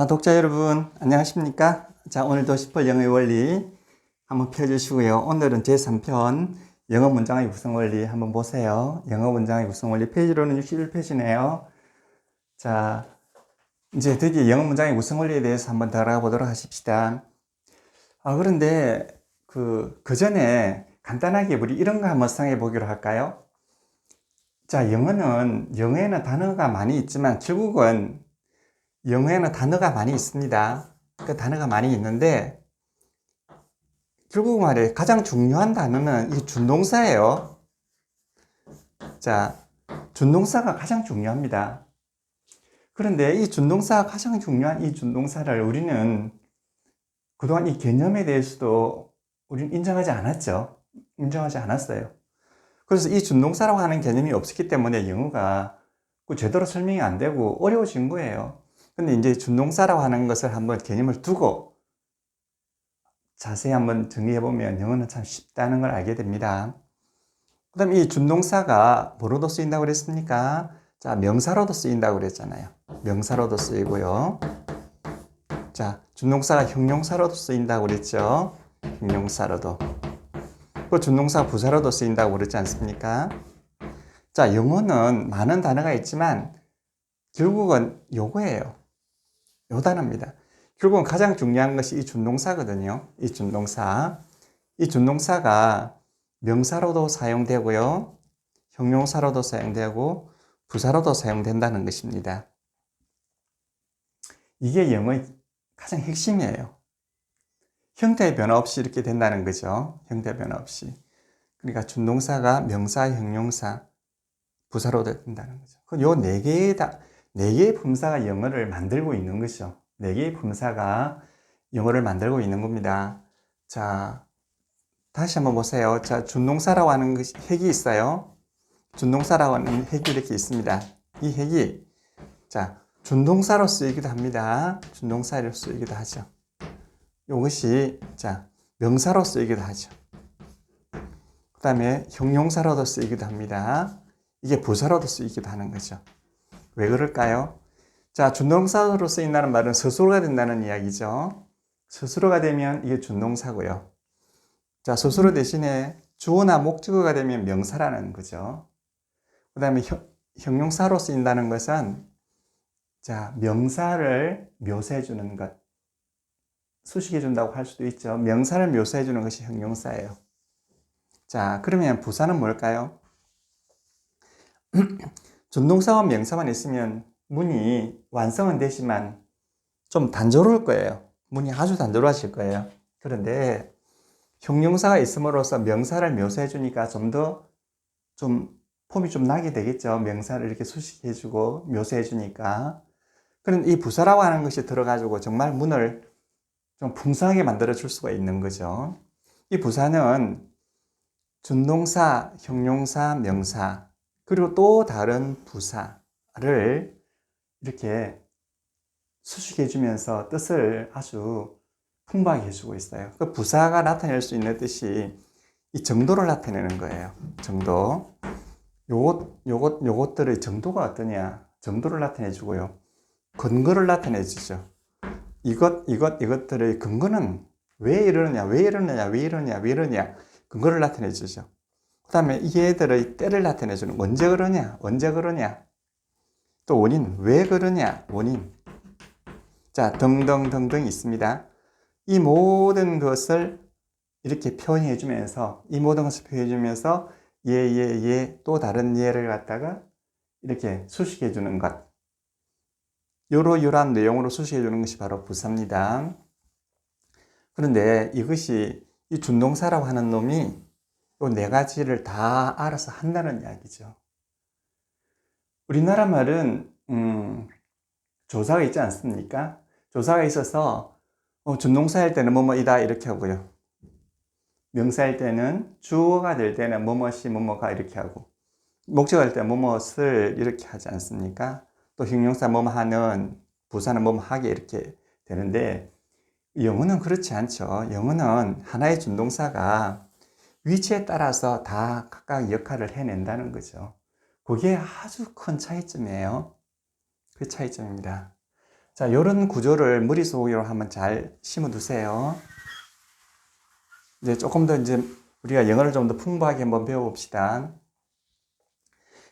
독자 여러분, 안녕하십니까? 자, 오늘도 10분 영어의 원리 한번 펴주시고요. 오늘은 제3편 영어 문장의 구성 원리 한번 보세요. 영어 문장의 구성 원리 페이지로는 61페이지네요. 자, 이제 드디어 영어 문장의 구성 원리에 대해서 한번 들어가 보도록 하십시다. 그런데 그 전에 간단하게 우리 이런 거 한번 생각해 보기로 할까요? 자, 영어에는 단어가 많이 있지만 결국은 영어에는 단어가 많이 있습니다. 그 단어가 많이 있는데 결국 말해 가장 중요한 단어는 이 준동사예요. 자, 준동사가 가장 중요합니다. 그런데 이 준동사가 가장 중요한 이 준동사를 우리는 그동안 이 개념에 대해서도 우리는 인정하지 않았죠. 인정하지 않았어요. 그래서 이 준동사라고 하는 개념이 없었기 때문에 영어가 제대로 설명이 안 되고 어려워진 거예요. 근데 이제 준동사라고 하는 것을 한번 개념을 두고 자세히 한번 정리해보면 영어는 참 쉽다는 걸 알게 됩니다. 그 다음에 이 준동사가 뭐로도 쓰인다고 그랬습니까? 자, 명사로도 쓰인다고 그랬잖아요. 명사로도 쓰이고요. 자, 준동사가 형용사로도 쓰인다고 그랬죠. 형용사로도. 그 준동사 부사로도 쓰인다고 그랬지 않습니까? 자, 영어는 많은 단어가 있지만 결국은 요거예요. 요 단어입니다. 결국은 가장 중요한 것이 이 준동사거든요. 이 준동사. 이 준동사가 명사로도 사용되고요. 형용사로도 사용되고 부사로도 사용된다는 것입니다. 이게 영어의 가장 핵심이에요. 형태의 변화 없이 이렇게 된다는 거죠. 형태 변화 없이. 그러니까 준동사가 명사, 형용사, 부사로도 된다는 거죠. 요 네 개의 품사가 영어를 만들고 있는 것이죠. 네 개의 품사가 영어를 만들고 있는 겁니다. 자, 다시 한번 보세요. 자, 준동사라고 하는 것이 핵이 있어요. 준동사라고 하는 핵이 이렇게 있습니다. 이 핵이 자, 준동사로 쓰이기도 합니다. 준동사로 쓰이기도 하죠. 이것이 자, 명사로 쓰이기도 하죠. 그 다음에 형용사로도 쓰이기도 합니다. 이게 부사로도 쓰이기도 하는 거죠. 왜 그럴까요? 자, 준동사로 쓰인다는 말은 스스로가 된다는 이야기죠. 스스로가 되면 이게 준동사고요. 자, 스스로 대신에 주어나 목적어가 되면 명사라는 거죠. 그 다음에 형용사로 쓰인다는 것은 자, 명사를 묘사해 주는 것, 수식해 준다고 할 수도 있죠. 명사를 묘사해 주는 것이 형용사예요. 자, 그러면 부사는 뭘까요? 준동사와 명사만 있으면 문이 완성은 되지만 좀 단조로울 거예요. 문이 아주 단조로워질 거예요. 그런데 형용사가 있음으로써 명사를 묘사해 주니까 좀 더 폼이 좀 나게 되겠죠. 명사를 이렇게 수식해 주고 묘사해 주니까. 그런데 이 부사라고 하는 것이 들어가지고 정말 문을 좀 풍성하게 만들어 줄 수가 있는 거죠. 이 부사는 준동사, 형용사, 명사, 그리고 또 다른 부사를 이렇게 수식해 주면서 뜻을 아주 풍부하게 해주고 있어요. 그 부사가 나타낼 수 있는 뜻이 이 정도를 나타내는 거예요. 정도. 요것들의 정도가 어떠냐. 정도를 나타내 주고요. 근거를 나타내 주죠. 이것들의 근거는 왜 이러냐. 근거를 나타내 주죠. 그 다음에 얘들의 때를 나타내 주는 언제 그러냐. 또 원인, 왜 그러냐, 원인. 자, 등등등등 있습니다. 이 모든 것을 이렇게 표현해 주면서 또 다른 예를 갖다가 이렇게 수식해 주는 것. 요러요러한 내용으로 수식해 주는 것이 바로 부사입니다. 그런데 이것이 이 준동사라고 하는 놈이 요 네 가지를 다 알아서 한다는 이야기죠. 우리나라 말은 조사가 있지 않습니까? 조사가 있어서 준동사일 때는 뭐뭐이다 이렇게 하고요. 명사일 때는 주어가 될 때는 뭐뭐시 뭐뭐가 이렇게 하고 목적어일 때 뭐뭐을 이렇게 하지 않습니까? 또 형용사 뭐뭐 하는 부사는 뭐뭐 하게 이렇게 되는데 영어는 그렇지 않죠. 영어는 하나의 준동사가 위치에 따라서 다 각각 역할을 해낸다는 거죠. 그게 아주 큰 차이점이에요. 그 차이점입니다. 자, 이런 구조를 머릿속으로 한번 잘 심어두세요. 이제 조금 더 이제 우리가 영어를 좀 더 풍부하게 한번 배워봅시다.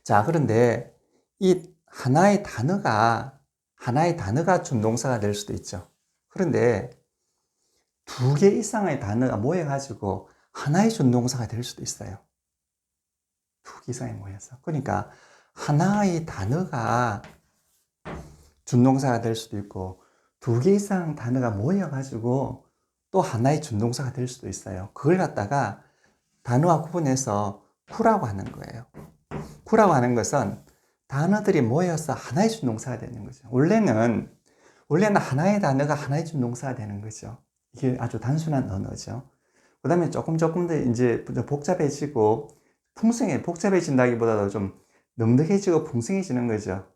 자, 그런데 이 하나의 단어가 준동사가 될 수도 있죠. 그런데 두 개 이상의 단어가 모여가지고 하나의 준동사가 될 수도 있어요. 두 개 이상이 모여서. 그러니까 하나의 단어가 준동사가 될 수도 있고 두 개 이상 단어가 모여가지고 또 하나의 준동사가 될 수도 있어요. 그걸 갖다가 단어와 구분해서 구라고 하는 거예요. 구라고 하는 것은 단어들이 모여서 하나의 준동사가 되는 거죠. 원래는 하나의 단어가 하나의 준동사가 되는 거죠. 이게 아주 단순한 언어죠. 그 다음에 조금 더 이제 복잡해지고 복잡해진다기보다도 좀 넉넉해지고 풍성해지는 거죠.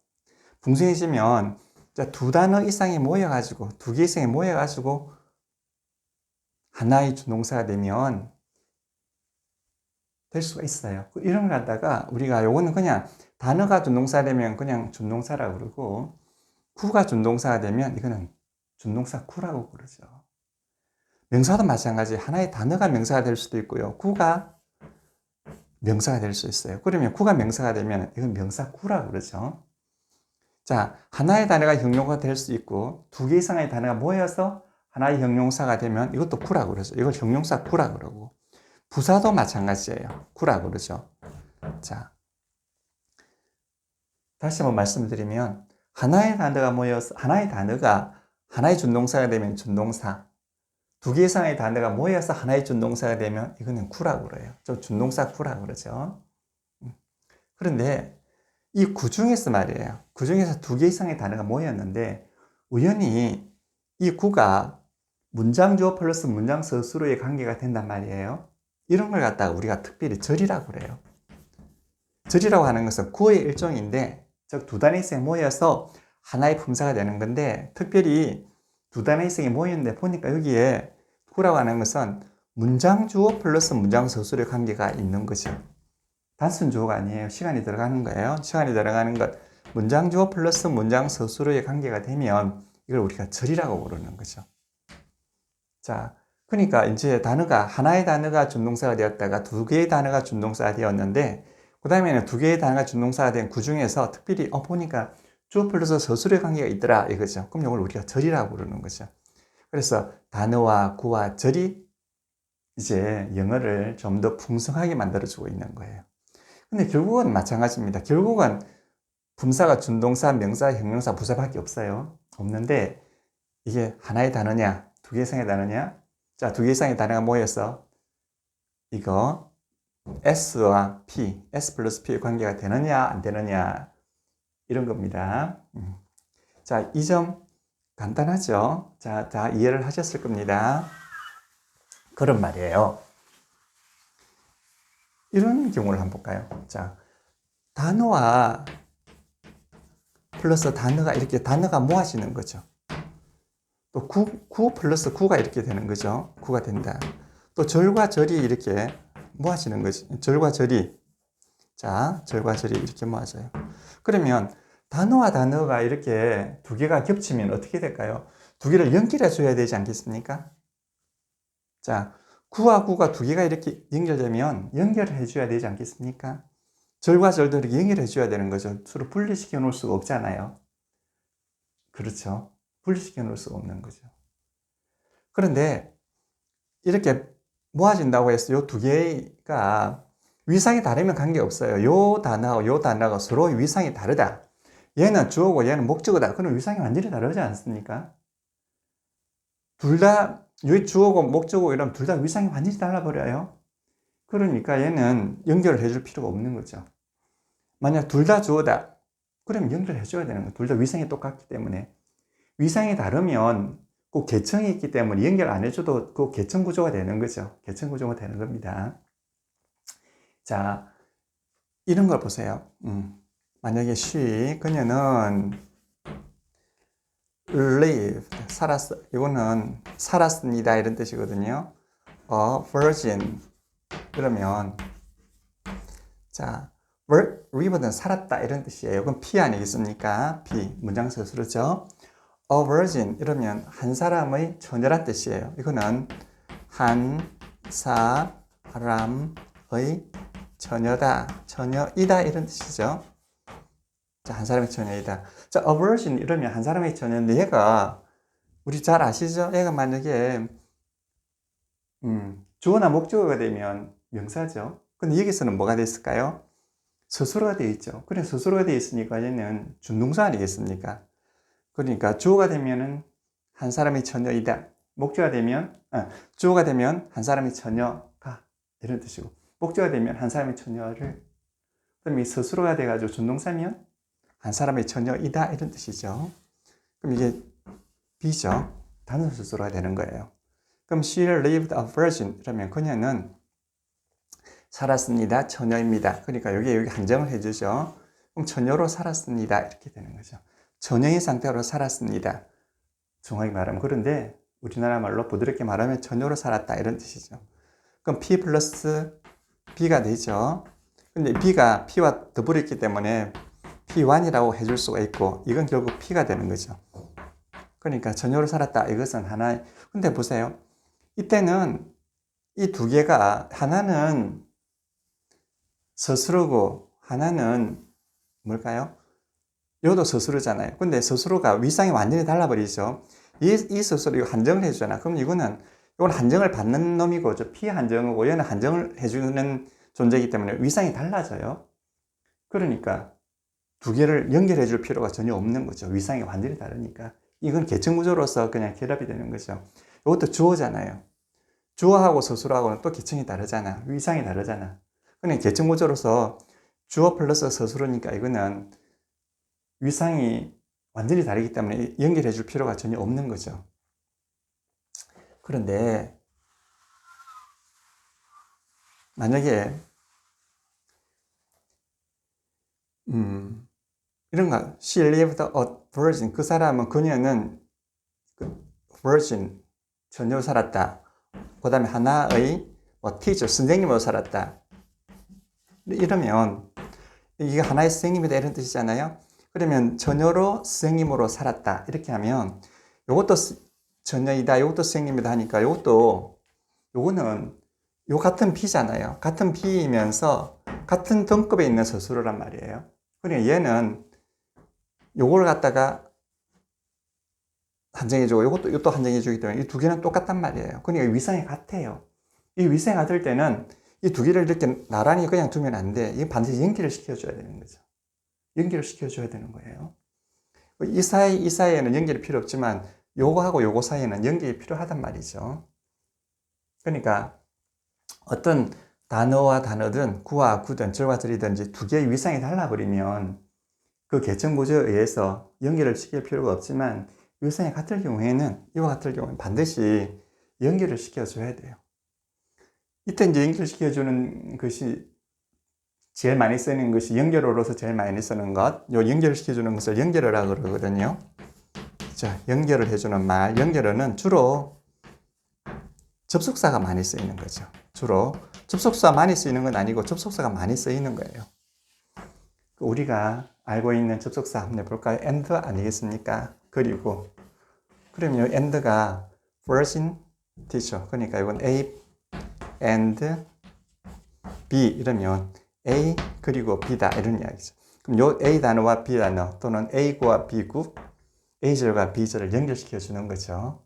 풍성해지면 두 단어 이상이 모여가지고, 두 개 이상이 모여가지고 하나의 준동사가 되면 될 수가 있어요. 이런 걸 갖다가 우리가 요거는 그냥 단어가 준동사 되면 그냥 준동사라고 그러고, 구가 준동사가 되면 이거는 준동사 구라고 그러죠. 명사도 마찬가지. 하나의 단어가 명사가 될 수도 있고요. 구가 명사가 될 수 있어요. 그러면 구가 명사가 되면 이건 명사 구라고 그러죠. 자, 하나의 단어가 형용사가 될 수 있고 두 개 이상의 단어가 모여서 하나의 형용사가 되면 이것도 구라고 그러죠. 이걸 형용사 구라고 그러고, 부사도 마찬가지예요. 구라고 그러죠. 자, 다시 한번 말씀드리면 하나의 단어가 모여서 하나의 준동사가 되면 준동사, 두 개 이상의 단어가 모여서 하나의 준동사가 되면 이거는 구라고 그래요. 준동사 구라고 그러죠. 그런데 이 구 중에서 말이에요. 그 중에서 두 개 이상의 단어가 모였는데 우연히 이 구가 문장 주어 플러스 문장 서술어의 관계가 된단 말이에요. 이런 걸 갖다가 우리가 특별히 절이라고 그래요. 절이라고 하는 것은 구의 일종인데, 즉 두 단어 이상이 모여서 하나의 품사가 되는 건데, 특별히 두 단어 이상이 모였는데 보니까 여기에 구라고 하는 것은 문장 주어 플러스 문장 서술의 관계가 있는 거죠. 단순 주어가 아니에요. 시간이 들어가는 거예요. 시간이 들어가는 것, 문장 주어 플러스 문장 서술어의 관계가 되면 이걸 우리가 절이라고 부르는 거죠. 자, 그러니까 이제 하나의 단어가 준동사가 되었다가 두 개의 단어가 준동사가 되었는데, 그 다음에는 두 개의 단어가 준동사가 된 구 중에서 특별히 보니까 주어 플러스 서술의 관계가 있더라 이거죠. 그럼 이걸 우리가 절이라고 부르는 거죠. 그래서 단어와 구와 절이 이제 영어를 좀 더 풍성하게 만들어주고 있는 거예요. 근데 결국은 마찬가지입니다. 결국은 분사가 준동사, 명사, 형용사, 부사밖에 없는데 이게 하나의 단어냐, 두 개 이상의 단어냐? 자, 두 개 이상의 단어가 모여서 이거 S와 P, S 플러스 P의 관계가 되느냐, 안 되느냐, 이런 겁니다. 자, 이 점 간단하죠? 자, 다 이해를 하셨을 겁니다. 그런 말이에요. 이런 경우를 한번 볼까요? 자, 단어와 플러스 단어가 이렇게 단어가 모아지는 거죠. 또 구 플러스 구가 이렇게 되는 거죠. 구가 된다. 또 절과 절이 이렇게 모아지는 거지. 절과 절이. 자, 절과 절이 이렇게 모아져요. 그러면 단어와 단어가 이렇게 두 개가 겹치면 어떻게 될까요? 두 개를 연결해 줘야 되지 않겠습니까? 자, 구와 구가 두 개가 이렇게 연결되면 연결을 해 줘야 되지 않겠습니까? 절과 절도 이렇게 연결해 줘야 되는 거죠. 서로 분리시켜 놓을 수가 없잖아요. 그렇죠. 분리시켜 놓을 수가 없는 거죠. 그런데 이렇게 모아진다고 해서 이 두 개가 위상이 다르면 관계없어요. 이 단어하고 이 단어가 서로 위상이 다르다. 얘는 주어고 얘는 목적어다. 그럼 위상이 완전히 다르지 않습니까? 둘 다 여기 주어고 목적어고 이러면 둘 다 위상이 완전히 달라버려요. 그러니까 얘는 연결을 해줄 필요가 없는 거죠. 만약 둘 다 주어다. 그러면 연결을 해줘야 되는 거예요. 둘 다 위상이 똑같기 때문에. 위상이 다르면 꼭 계층이 있기 때문에 연결 안 해줘도 그 계층 구조가 되는 거죠. 계층 구조가 되는 겁니다. 자, 이런 걸 보세요. 만약에 그녀는 lived, 이거는 살았습니다 이런 뜻이거든요. virgin 그러면 자, lived는 살았다 이런 뜻이에요. 그럼 P 아니겠습니까? P 문장 서술어죠. a virgin 이러면 한 사람의 처녀란 뜻이에요. 이거는 한 사람의 처녀다, 처녀이다 이런 뜻이죠. 자, 한 사람의 처녀이다. 자, a virgin 이러면 한 사람의 처녀인데 얘가 우리 잘 아시죠? 얘가 만약에 주어나 목적어가 되면 명사죠. 근데 여기서는 뭐가 됐을까요? 서술어가 되어 있죠. 그래 서술어가 되어 있으니까 얘는 준동사 아니겠습니까? 그러니까 주어가 되면은 한 사람의 처녀이다. 목적어가 되면 주어가 되면 한 사람의 처녀가 이런 뜻이고 목적어가 되면 한 사람의 처녀를 그럼 이 서술어가 돼가지고 준동사면 한 사람의 처녀이다 이런 뜻이죠. 그럼 이게 B죠. 단수 서술어가 되는 거예요. 그럼 she lived a virgin 이러면 그녀는 살았습니다. 처녀입니다. 그러니까 여기 한정을 해주죠. 그럼 처녀로 살았습니다. 이렇게 되는 거죠. 처녀의 상태로 살았습니다. 정확히 말하면. 그런데 우리나라 말로 부드럽게 말하면 처녀로 살았다 이런 뜻이죠. 그럼 P 플러스 B가 되죠. 근데 B가 P와 더불어 있기 때문에 P1이라고 해줄 수가 있고 이건 결국 P가 되는 거죠. 그러니까 처녀로 살았다. 이것은 하나의 근데 보세요. 이때는 이 두 개가 하나는 서술어고 하나는 뭘까요? 요도 서술어잖아요. 근데 서술어가 위상이 완전히 달라버리죠. 이 서술어 이거 한정을 해주잖아. 그럼 이건 한정을 받는 놈이고 저 P 한정이고 얘는 한정을 해주는 존재이기 때문에 위상이 달라져요. 그러니까 두 개를 연결해 줄 필요가 전혀 없는 거죠. 위상이 완전히 다르니까. 이건 계층구조로서 그냥 결합이 되는 거죠. 이것도 주어잖아요. 주어하고 서술어하고는 또 계층이 다르잖아. 위상이 다르잖아. 그냥 계층구조로서 주어 플러스 서술어니까 이거는 위상이 완전히 다르기 때문에 연결해 줄 필요가 전혀 없는 거죠. 그런데 만약에 이런 거 she lived a virgin 그 사람은 그녀는 virgin 처녀로 살았다. 그 다음에 하나의 teacher 선생님으로 살았다. 이러면 이게 하나의 선생님이다 이런 뜻이잖아요. 그러면 처녀로 선생님으로 살았다 이렇게 하면 이것도 처녀이다 이것도 선생님이다 하니까 요거는 요 같은 B잖아요. 같은 B이면서 같은 등급에 있는 서술어란 말이에요. 그러니까 얘는 요걸 갖다가 한정해주고 이것도 한정해주기 때문에 이 두 개는 똑같단 말이에요. 그러니까 위상이 같아요. 이 위상이 같을 때는 이 두 개를 이렇게 나란히 그냥 두면 안 돼. 이 반드시 연결을 시켜줘야 되는 거죠. 연결을 시켜줘야 되는 거예요. 이 사이에는 연결이 필요 없지만 요거하고 요거 사이에는 연결이 필요하단 말이죠. 그러니까 어떤 단어와 단어든 구와 구든 절과 절이든지 두 개의 위상이 달라버리면 그 계층 구조에 의해서 연결을 시킬 필요가 없지만 위상이 같을 경우에는 이와 같을 경우에는 반드시 연결을 시켜줘야 돼요. 이때 이제 연결시켜주는 것이 제일 많이 쓰는 것이 연결어로서 제일 많이 쓰는 것, 요 연결을 시켜주는 것을 연결어라고 그러거든요. 자, 연결을 해주는 말, 연결어는 주로 접속사가 많이 쓰이는 거죠. 주로 접속사 많이 쓰이는 건 아니고 접속사가 많이 쓰이는 거예요. 우리가 알고 있는 접속사 한번 해볼까요? and 아니겠습니까? 그리고 그러면 and가 virgin teacher 그러니까 이건 A and B 이러면 A 그리고 B다 이런 이야기죠. 그럼 요 A 단어와 B 단어 또는 A구와 B구 A절과 B절을 연결시켜 주는 거죠.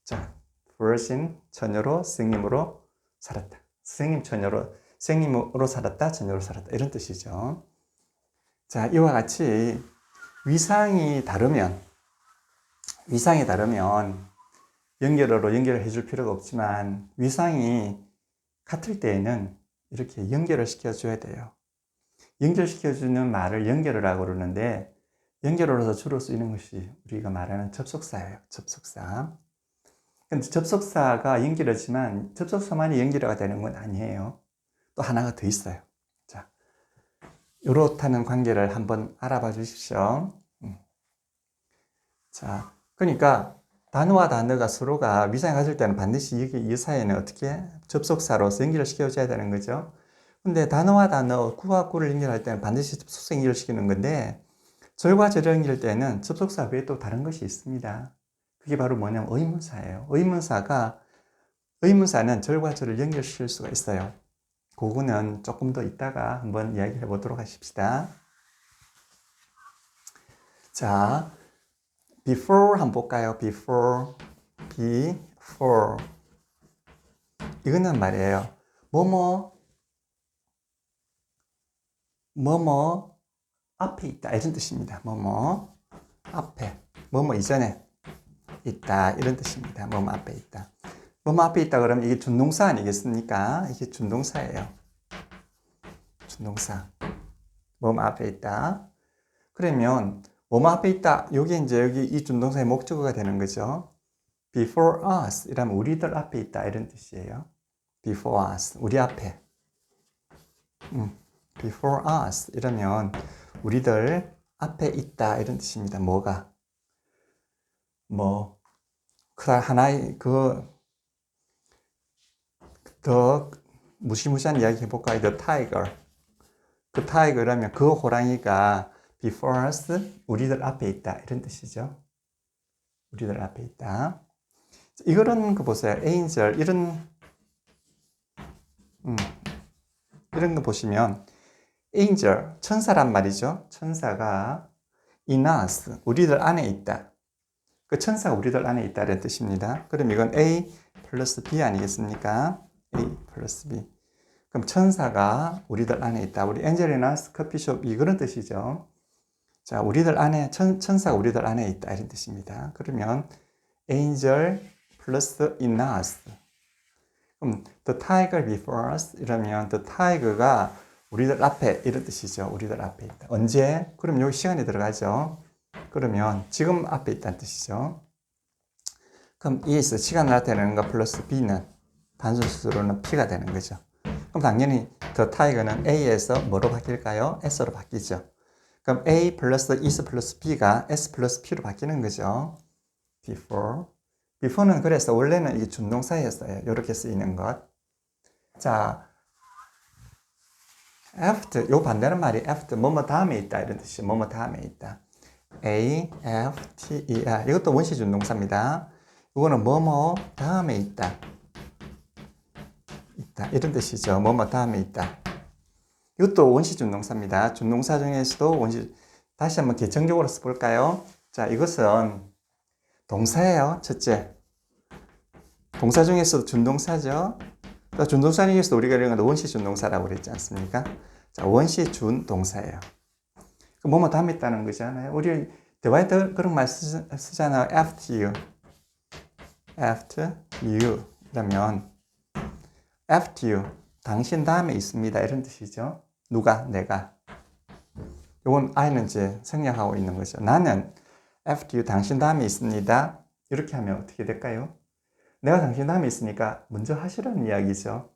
자, virgin 처녀로 선생님으로 살았다. 선생님으로 살았다. 처녀로 살았다. 이런 뜻이죠. 자, 이와 같이 위상이 다르면 연결어로 연결을 해줄 필요가 없지만 위상이 같을 때에는 이렇게 연결을 시켜줘야 돼요. 연결시켜주는 말을 연결어라고 그러는데 연결어로서 주로 쓰이는 것이 우리가 말하는 접속사예요. 접속사. 근데 접속사가 연결어지만 접속사만이 연결어가 되는 건 아니에요. 또 하나가 더 있어요. 자, 이렇다는 관계를 한번 알아봐 주십시오. 자, 그러니까 단어와 단어가 서로가 위상이 같을 때는 반드시 여기 이 사이에는 어떻게 접속사로서 연결을 시켜줘야 되는 거죠. 근데 단어와 단어, 구와 구를 연결할 때는 반드시 접속사 연결을 시키는 건데 절과절용일 때는 접속사 외에 또 다른 것이 있습니다. 그게 바로 뭐냐면 의문사예요. 의문사는 절과절을 연결시킬 수가 있어요. 그거는 조금 더 이따가 한번 이야기해 보도록 하십시다. 자, before 한번 볼까요? before. 이거는 말이에요. 뭐뭐 앞에 있다 이런 뜻입니다. 뭐뭐 앞에, 뭐뭐 이전에 있다 이런 뜻입니다. 뭐뭐 앞에 있다. 뭐뭐 앞에 있다 그러면 이게 준동사 아니겠습니까? 이게 준동사예요. 준동사. 뭐뭐 앞에 있다. 그러면 뭐뭐 앞에 있다. 여기 이 준동사의 목적어가 되는 거죠. before us 이라면 우리들 앞에 있다 이런 뜻이에요. before us 우리 앞에. before us 이러면 우리들 앞에 있다 이런 뜻입니다. 뭐가? 그다음 하나의 더 무시무시한 이야기 해볼까요? The tiger. 그 tiger라면 그 호랑이가 before us 우리들 앞에 있다 이런 뜻이죠. 우리들 앞에 있다. 이거는 보세요. angel 이런 거 보시면 angel 천사란 말이죠. 천사가 in us 우리들 안에 있다. 그 천사가 우리들 안에 있다는 뜻입니다. 그럼 이건 A 플러스 B 아니겠습니까? A 플러스 B. 그럼 천사가 우리들 안에 있다. 우리 엔젤리나스 커피숍 이런 뜻이죠. 자, 우리들 안에 천사가 우리들 안에 있다 이런 뜻입니다. 그러면 angel 플러스 in us. 그럼 the tiger before us 이러면 the tiger가 우리들 앞에 이런 뜻이죠. 우리들 앞에 있다. 언제? 그럼 여기 시간이 들어가죠. 그러면 지금 앞에 있다는 뜻이죠. 그럼 is 시간 나타내는 거 플러스 b는 단순수로는 p가 되는 거죠. 그럼 당연히 the tiger는 a에서 뭐로 바뀔까요? s로 바뀌죠. 그럼 a 플러스 is 플러스 b가 s 플러스 p로 바뀌는 거죠. before는 그래서 원래는 이게 준동사였어요. 이렇게 쓰이는 것. 자, after 요 반대는 말이 after 뭐뭐 다음에 있다 이런 뜻이 뭐뭐 다음에 있다. after 이것도 원시 준동사입니다. 이거는 뭐뭐 다음에 있다 이런 뜻이죠. 뭐뭐 다음에 있다. 이것도 원시 준동사입니다. 준동사 중에서도 다시 한번 개정적으로 써볼까요? 자, 이것은 동사예요. 첫째 동사 중에서도 준동사죠. 준동사 중에서도 우리가 이런 건 원시 준동사라고 그랬지 않습니까? 자, 원시 준동사예요. 뭐뭐 다음에 있다는 거잖아요. 우리 대화에 그런 말 쓰잖아요. after you 이러면 after you 당신 다음에 있습니다 이런 뜻이죠. 누가? 내가. 이건 I는 이제 생략하고 있는 거죠. 나는 after you 당신 다음에 있습니다. 이렇게 하면 어떻게 될까요? 내가 당신 다음에 있으니까 먼저 하시라는 이야기죠.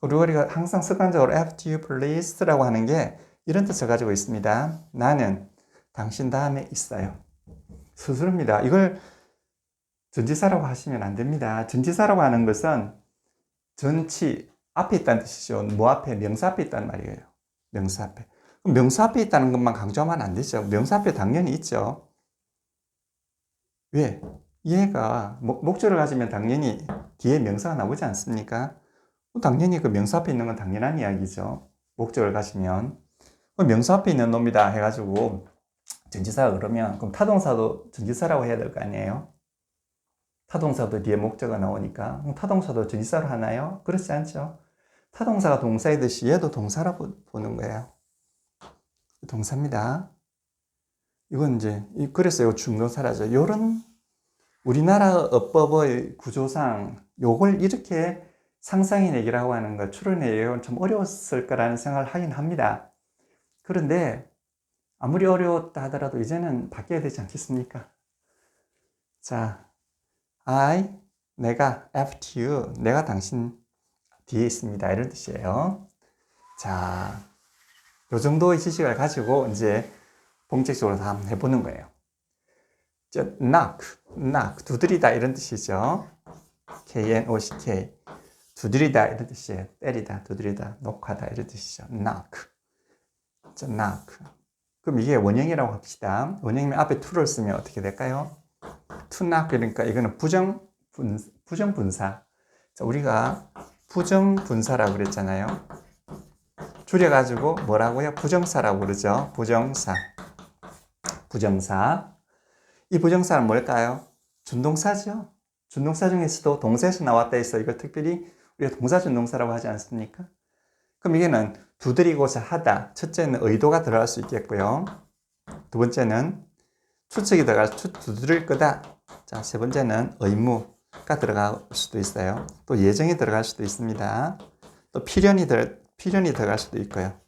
그리고 우리가 항상 습관적으로 after you please라고 하는 게 이런 뜻을 가지고 있습니다. 나는 당신 다음에 있어요. 수술입니다. 이걸 전치사라고 하시면 안 됩니다. 전치사라고 하는 것은 전치 앞에 있다는 뜻이죠. 뭐 앞에? 명사 앞에 있다는 말이에요. 명사 앞에. 그럼 명사 앞에 있다는 것만 강조하면 안 되죠. 명사 앞에 당연히 있죠. 왜? 얘가 목적을 가지면 당연히 뒤에 명사가 나오지 않습니까? 당연히 그 명사 앞에 있는 건 당연한 이야기죠. 목적을 가지면. 명사 앞에 있는 놈이다 해가지고 전치사가 그러면 그럼 타동사도 전치사라고 해야 될 거 아니에요? 타동사도 뒤에 목적어가 나오니까 그럼 타동사도 전치사로 하나요? 그렇지 않죠. 타동사가 동사이듯이 얘도 동사라고 보는 거예요. 동사입니다. 이건 이제 그래서 이거 중동사라죠. 이런 우리나라 어법의 구조상 요걸 이렇게 상상해내기라고 하는 것, 추론해내기는 참 어려웠을 거라는 생각을 하긴 합니다. 그런데 아무리 어려웠다 하더라도 이제는 바뀌어야 되지 않겠습니까? 자, 내가 after you, 내가 당신 뒤에 있습니다. 이런 뜻이에요. 자, 요 정도의 지식을 가지고 이제 본격적으로 다 한번 해보는 거예요. knock, 두드리다 이런 뜻이죠. knock, 두드리다 이런 뜻이에요. 때리다, 두드리다, 녹하다 이런 뜻이죠. knock. 그럼 이게 원형이라고 합시다. 원형이면 앞에 to를 쓰면 어떻게 될까요? to knock, 그러니까 이거는 부정분사. 자, 우리가 부정분사라고 그랬잖아요. 줄여가지고 뭐라고요? 부정사라고 그러죠. 부정사. 부정사. 이 부정사는 뭘까요? 준동사죠. 준동사 중에서도 동사에서 나왔다 해서 이걸 특별히 우리가 동사준동사라고 하지 않습니까? 그럼 이게는 두드리고자 하다. 첫째는 의도가 들어갈 수 있겠고요. 두 번째는 추측이 두드릴 거다. 자, 세 번째는 의무가 들어갈 수도 있어요. 또 예정이 들어갈 수도 있습니다. 또 필연이 들어갈 수도 있고요.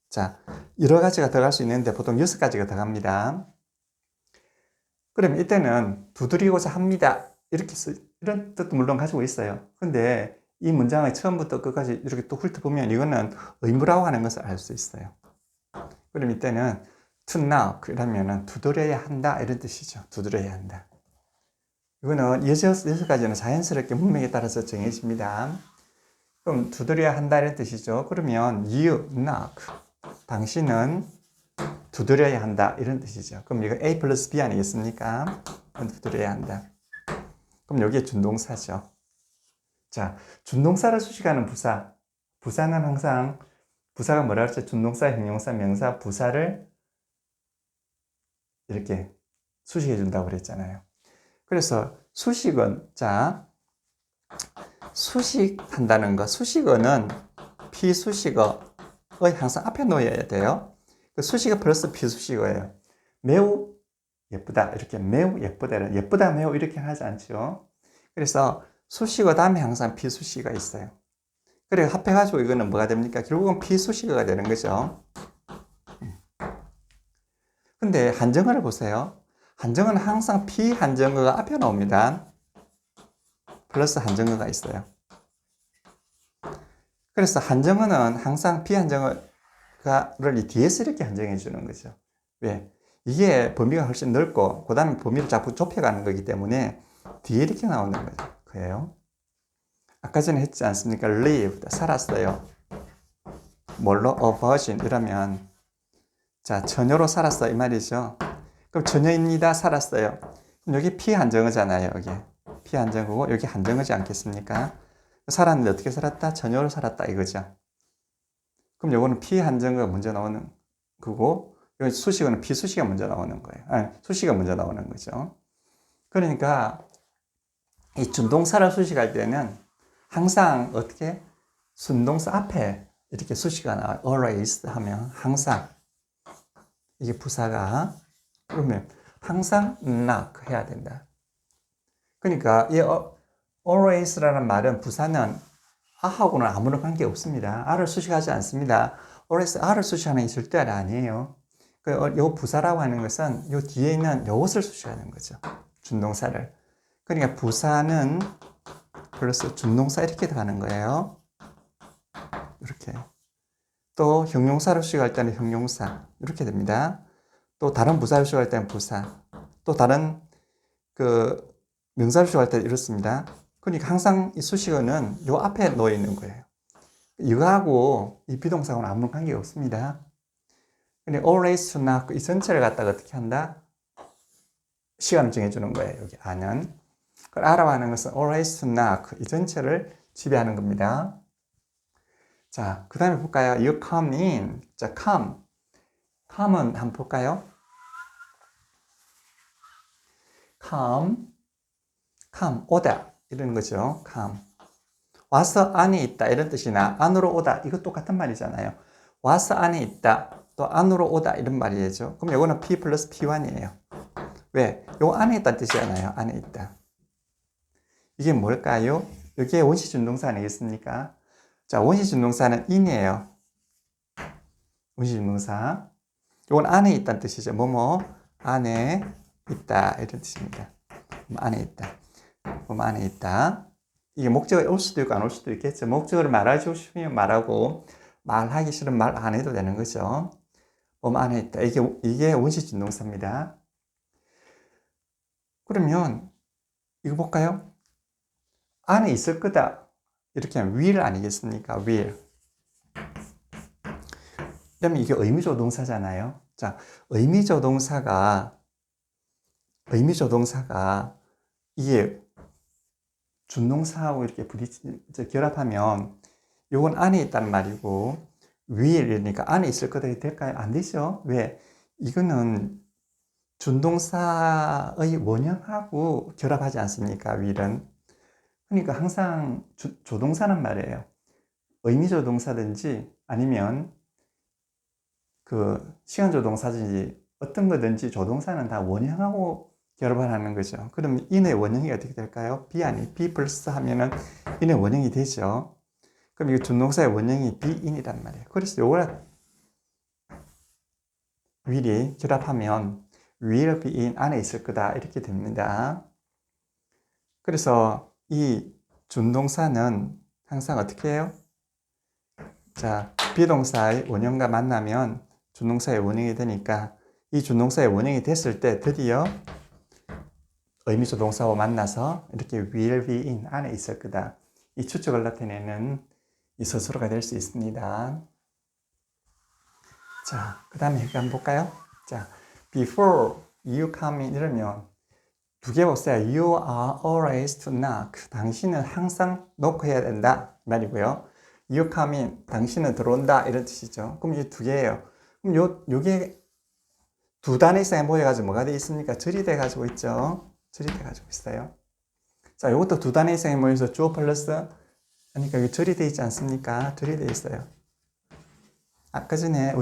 자, 여러 가지가 들어갈 수 있는데 보통 6가지가 들어갑니다. 그럼 이때는 두드리고자 합니다. 이런 뜻도 물론 가지고 있어요. 근데 이 문장의 처음부터 끝까지 이렇게 또 훑어보면 이거는 의무라고 하는 것을 알 수 있어요. 그럼 이때는 to knock 이라면은 두드려야 한다 이런 뜻이죠. 두드려야 한다. 이거는 6가지는 자연스럽게 문맥에 따라서 정해집니다. 그럼 두드려야 한다 이런 뜻이죠. 그러면 you knock, 당신은 두드려야 한다 이런 뜻이죠. 그럼 이거 A 플러스 B 아니겠습니까? 두드려야 한다. 그럼 여기에 준동사죠. 자, 준동사를 수식하는 부사. 부사는 항상 부사가 뭐라 그랬죠? 준동사, 형용사, 명사, 부사를 이렇게 수식해 준다고 그랬잖아요. 그래서 수식은, 자, 수식한다는 거, 수식어는 비수식어의 항상 앞에 놓여야 돼요. 그 수식어 플러스 비수식어예요. 매우 예쁘다, 이렇게 매우 예쁘다, 예쁘다 매우 이렇게 하지 않죠. 그래서 수식어 다음에 항상 비수식어가 있어요. 그래 합해가지고 이거는 뭐가 됩니까? 결국은 비수식어가 되는 거죠. 근데 한정어를 보세요. 한정어는 항상 비한정어가 앞에 나옵니다. 플러스 한정어가 있어요. 그래서 한정어는 항상 비한정어를 이 뒤에서 이렇게 한정해 주는 거죠. 왜? 이게 범위가 훨씬 넓고 그 다음에 범위를 자꾸 좁혀가는 거기 때문에 뒤에 이렇게 나오는 거예요. 아까 전에 했지 않습니까? lived, 살았어요. 뭘로? a virgin 이러면 자, 처녀로 살았어 이 말이죠. 그럼 처녀입니다. 살았어요. 그럼 여기 피한정어잖아요. 여기 피한정어고 여기 한정어지 않겠습니까? 살았는데 어떻게 살았다? 처녀로 살았다 이거죠. 그럼 요거는 피한정어가 먼저 나오는 거고 여기 수식어는 비수식어가 먼저 나오는 거예요. 아니, 수식어가 먼저 나오는 거죠. 그러니까 이 준동사를 수식할 때는 항상 어떻게 순동사 앞에 이렇게 수식어가 나와요. always 하면 항상 이게 부사가 그러면 항상 knock 해야 된다. 그러니까 이 always라는 말은 부사는 아하고는 아무런 관계 없습니다. a를 수식하지 않습니다. always a를 수식하는 게 절대 아니에요. 요 부사라고 하는 것은 요 뒤에 있는 요것을 수식하는 거죠. 준동사를. 그러니까 부사는 플러스 준동사 이렇게 들어가는 거예요. 이렇게. 또 형용사를 수식할 때는 형용사 이렇게 됩니다. 또 다른 부사를 수식할 때는 부사. 또 다른 그 명사를 수식할 때는 이렇습니다. 그러니까 항상 이 수식어는 요 앞에 놓여 있는 거예요. 이거하고 이 비동사하고는 아무 관계가 없습니다. 근데 always to knock 이 전체를 갖다가 어떻게 한다? 시간을 정해주는 거예요. 여기 아는. 그걸 알아가는 것은 always to knock 이 전체를 지배하는 겁니다. 자, 그 다음에 볼까요? You come in. 자, come은 한번 볼까요? come, 오다. 이런 거죠. come. 와서 안에 있다. 이런 뜻이나 안으로 오다. 이거 똑같은 말이잖아요. 와서 안에 있다. 또 안으로 오다. 이런 말이죠. 그럼 이거는 P 플러스 P1이에요. 왜? 요 안에 있다는 뜻이잖아요. 안에 있다. 이게 뭘까요? 이게 원시준동사 아니겠습니까? 자, 원시준동사는 in이에요. 원시준동사. 이건 안에 있다는 뜻이죠. 뭐뭐 안에 있다 이런 뜻입니다. 안에 있다. 안에 있다. 이게 목적이 올 수도 있고 안 올 수도 있겠죠. 목적을 말해주고 싶으면 말하고 말하기 싫으면 말 안 해도 되는 거죠. 안에 있다. 이게 원시준동사입니다. 그러면 이거 볼까요? 안에 있을 거다. 이렇게 하면 will 아니겠습니까? will. 그러면 이게 의무조 동사잖아요. 자, 의미조동사가 이게 준동사하고 이렇게 결합하면 요건 안에 있단 말이고 위에 이러니까 안에 있을 거다 될까요? 안 되죠. 왜? 이거는 준동사의 원형하고 결합하지 않습니까? will은. 그러니까 항상 조동사란 말이에요. 의미조동사든지 아니면 그 시간조동사든지 어떤 거든지 조동사는 다 원형하고 결합을 하는 거죠. 그럼 in의 원형이 어떻게 될까요? be 아니 be 플러스 하면은 in의 원형이 되죠. 그럼 이 준동사의 원형이 be in이란 말이에요. 그래서 요거랑 will이 결합하면 will be in 안에 있을 거다 이렇게 됩니다. 그래서 이 준동사는 항상 어떻게 해요? 자, 비동사의 원형과 만나면 준동사의 원형이 되니까 이 준동사의 원형이 됐을 때 드디어 의미조동사와 만나서 이렇게 will be in 안에 있을 거다. 이 추측을 나타내는 이 서술어가 될 수 있습니다. 자, 그 다음에 한번 볼까요? 자, before you come in 이러면 두 개 보세요. You are always to knock. 당신은 항상 노크해야 된다 말이고요. You come in. 당신은 들어온다 이런 뜻이죠. 그럼 이 두 개예요. 그럼 요게 두 단어 이상에 모여가지고 뭐가 돼 있습니까? 절이 돼 가지고 있죠. 절이 돼 가지고 있어요. 자, 요것도 두 단어 이상에 모여서 주어 플러스 그러니까 이게 절이 돼 있지 않습니까? 절이 돼 있어요. 아까 전에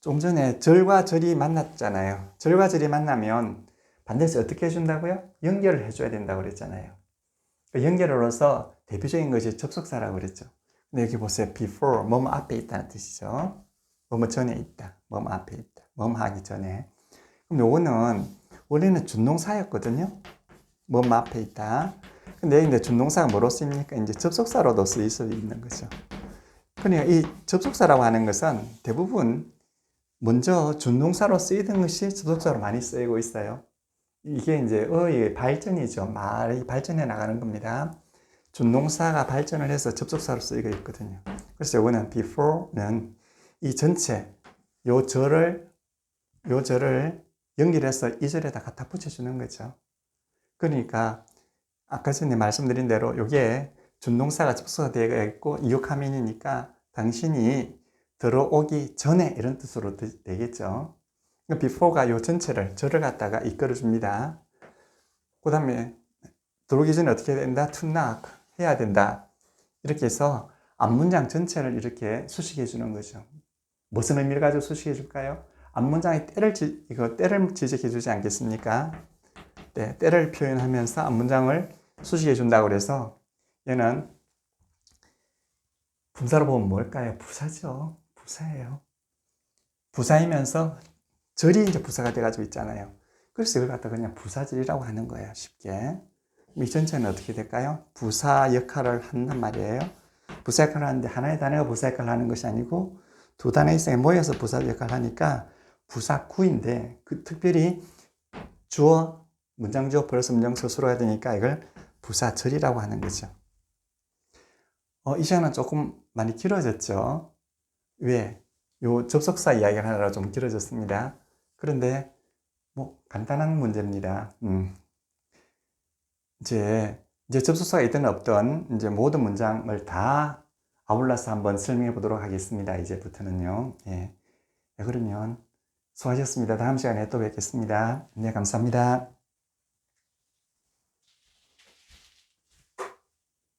좀 전에 절과 절이 만났잖아요. 절과 절이 만나면 반드시 어떻게 해준다고요? 연결을 해줘야 된다고 그랬잖아요. 그 연결으로서 대표적인 것이 접속사라고 그랬죠. 근데 여기 보세요. before, 뭐뭐 앞에 있다는 뜻이죠. 뭐뭐 전에 있다. 뭐뭐 앞에 있다. 뭐뭐 하기 전에. 그럼 요거는 원래는 준동사였거든요. 뭐뭐 앞에 있다. 근데 이제 준동사가 뭐로 쓰입니까? 이제 접속사로도 쓰일 수 있는 거죠. 그러니까 이 접속사라고 하는 것은 대부분 먼저 준동사로 쓰이던 것이 접속사로 많이 쓰이고 있어요. 이게 이제 어의 발전이죠. 말이 발전해 나가는 겁니다. 준동사가 발전을 해서 접속사로 쓰이고 있거든요. 그래서 이거는 before는 이 전체 요 절을 연결해서 이 절에다 갖다 붙여주는 거죠. 그러니까 아까 전에 말씀드린 대로 이게 준동사가 접속사 되어 있고 이육하민이니까 당신이 들어오기 전에 이런 뜻으로 되겠죠. before가 요 전체를 절을 갖다가 이끌어 줍니다. 그 다음에 들어오기 전에 어떻게 된다? to knock 해야 된다. 이렇게 해서 앞문장 전체를 이렇게 수식해 주는 거죠. 무슨 의미를 가지고 수식해 줄까요? 앞문장에 때를 지적해 주지 않겠습니까? 네, 때를 표현하면서 앞문장을 수식해 준다고 그래서 얘는 분사로 보면 뭘까요? 부사죠. 부사예요. 부사이면서 절이 이제 부사가 돼가지고 있잖아요. 그래서 이걸 갖다 그냥 부사절이라고 하는 거예요. 쉽게. 이 전체는 어떻게 될까요? 부사 역할을 한단 말이에요. 부사 역할을 하는데 하나의 단어가 부사 역할을 하는 것이 아니고 두 단어 이상이 모여서 부사 역할을 하니까 부사구인데 특별히 주어, 문장 주어 플러스 문장 서술어가 되니까 이걸 부사절이라고 하는 거죠. 이 시간은 조금 많이 길어졌죠. 왜? 요 접속사 이야기를 하느라 좀 길어졌습니다. 그런데 뭐 간단한 문제입니다. 이제 접속사가 있든 없든 이제 모든 문장을 다 아울러서 한번 설명해 보도록 하겠습니다. 이제부터는요. 예. 네, 그러면 수고하셨습니다. 다음 시간에 또 뵙겠습니다. 네, 감사합니다.